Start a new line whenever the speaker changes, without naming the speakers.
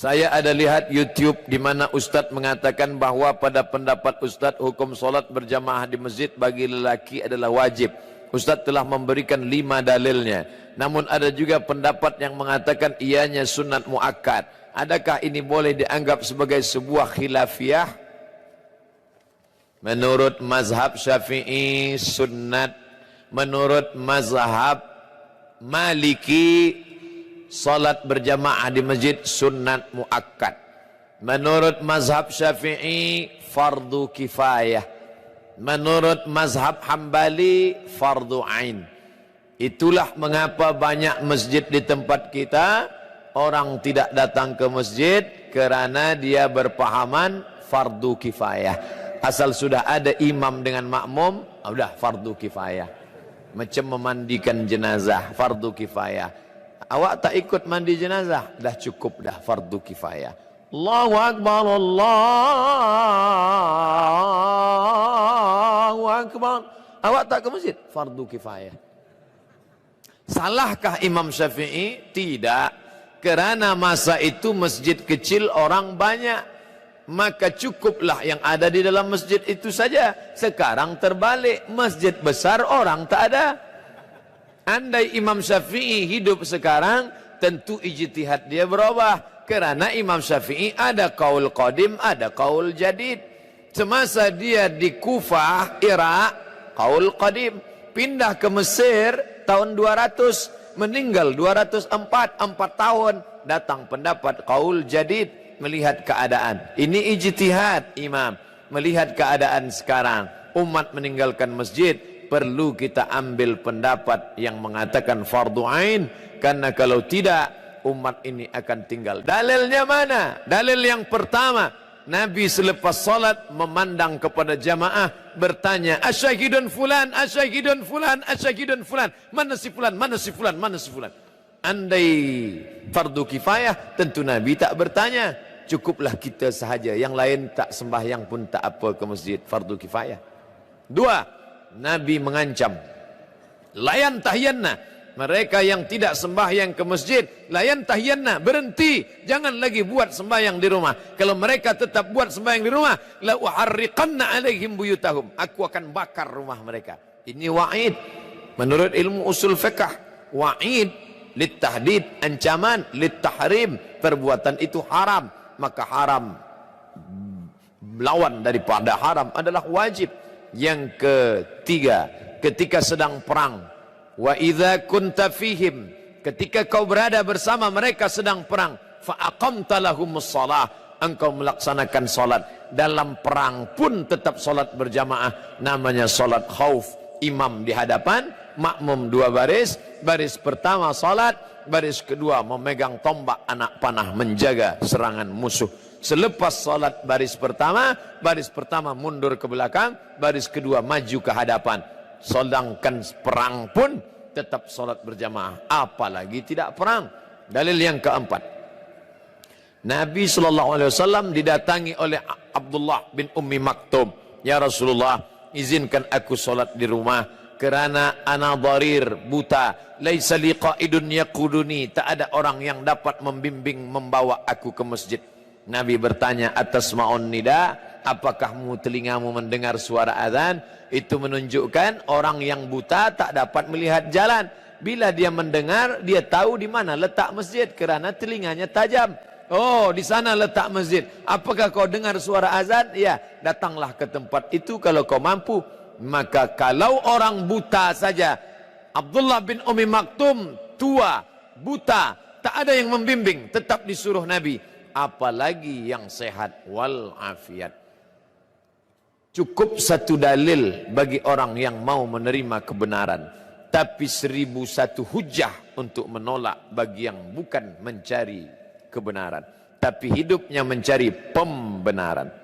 Saya ada lihat YouTube di mana Ustadz mengatakan bahwa pada pendapat Ustadz hukum solat berjamaah di masjid bagi lelaki adalah wajib. Ustadz telah memberikan 5 dalilnya. Namun ada juga pendapat yang mengatakan ianya sunat muakkad. Adakah ini boleh dianggap sebagai sebuah khilafiyah? Menurut mazhab Syafi'i sunat. Menurut mazhab Maliki salat berjamaah di masjid sunat muakkad. Menurut mazhab Syafi'i fardu kifayah. Menurut mazhab Hambali fardu ain. Itulah mengapa banyak masjid di tempat kita orang tidak datang ke masjid kerana dia berpahaman fardu kifayah. Asal sudah ada imam dengan makmum, sudah fardu kifayah. Macam memandikan jenazah, fardu kifayah. Awak tak ikut mandi jenazah, dah cukup dah fardu kifayah. Allahu Akbar, Allahu Akbar. Awak tak ke masjid, fardu kifayah. Salahkah Imam Syafi'i? Tidak. Kerana masa itu masjid kecil orang banyak. Maka cukuplah yang ada di dalam masjid itu saja. Sekarang terbalik, masjid besar orang tak ada. Andai Imam Syafi'i hidup sekarang, tentu ijtihad dia berubah. Kerana Imam Syafi'i ada qaul qadim, ada qaul jadid. Semasa dia di Kufah, Irak, qaul qadim. Pindah ke Mesir tahun 200, meninggal 204, 4 tahun. Datang pendapat qaul jadid. Melihat keadaan, ini ijtihad imam. Melihat keadaan sekarang, umat meninggalkan masjid, perlu kita ambil pendapat yang mengatakan fardu ain. Karena kalau tidak, umat ini akan tinggal. Dalilnya mana? Dalil yang pertama, Nabi selepas salat memandang kepada jamaah, bertanya, asyahidun fulan, asyahidun fulan, asyahidun fulan. Mana si fulan, mana si fulan, mana si fulan. Andai fardu kifayah, tentu Nabi tak bertanya. Cukuplah kita sahaja, yang lain tak sembahyang pun tak apa ke masjid, fardu kifayah. 2, Nabi mengancam, layan tahyanna, mereka yang tidak sembahyang ke masjid, layan tahyanna, berhenti, jangan lagi buat sembahyang di rumah. Kalau mereka tetap buat sembahyang di rumah, la uharriqanna alaihim buyutahum, aku akan bakar rumah mereka. Ini wa'id. Menurut ilmu usul fiqh, wa'id litahdid, ancaman, litahrim, perbuatan itu haram. Maka haram, lawan daripada haram adalah wajib. Yang ketiga, ketika sedang perang, wa idza kunta fihim, ketika kau berada bersama mereka sedang perang, fa aqamta lahumus shalah, engkau melaksanakan salat. Dalam perang pun tetap salat berjamaah, namanya salat khauf. Imam di hadapan, makmum 2 baris. Baris pertama salat, baris kedua memegang tombak anak panah menjaga serangan musuh. Selepas salat baris pertama mundur ke belakang, baris kedua maju ke hadapan. Sedangkan perang pun tetap salat berjamaah, apalagi tidak perang. Dalil yang keempat, Nabi SAW didatangi oleh Abdullah bin Ummi Maktum. Ya Rasulullah, izinkan aku salat di rumah kerana ana dharir, buta, laisa li qaidun yaquduni, tak ada orang yang dapat membimbing membawa aku ke masjid. Nabi bertanya, atasma'un nida, apakah telingamu mendengar suara azan? Itu menunjukkan orang yang buta tak dapat melihat jalan. Bila dia mendengar, dia tahu di mana letak masjid kerana telinganya tajam. Oh, di sana letak masjid. Apakah kau dengar suara azan? Ya, datanglah ke tempat itu kalau kau mampu. Maka kalau orang buta saja, Abdullah bin Ummi Maktum tua, buta, tak ada yang membimbing, tetap disuruh Nabi. Apalagi yang sehat wal afiat. Cukup satu dalil bagi orang yang mau menerima kebenaran. Tapi 1001 hujah untuk menolak bagi yang bukan mencari kebenaran, tapi hidupnya mencari pembenaran.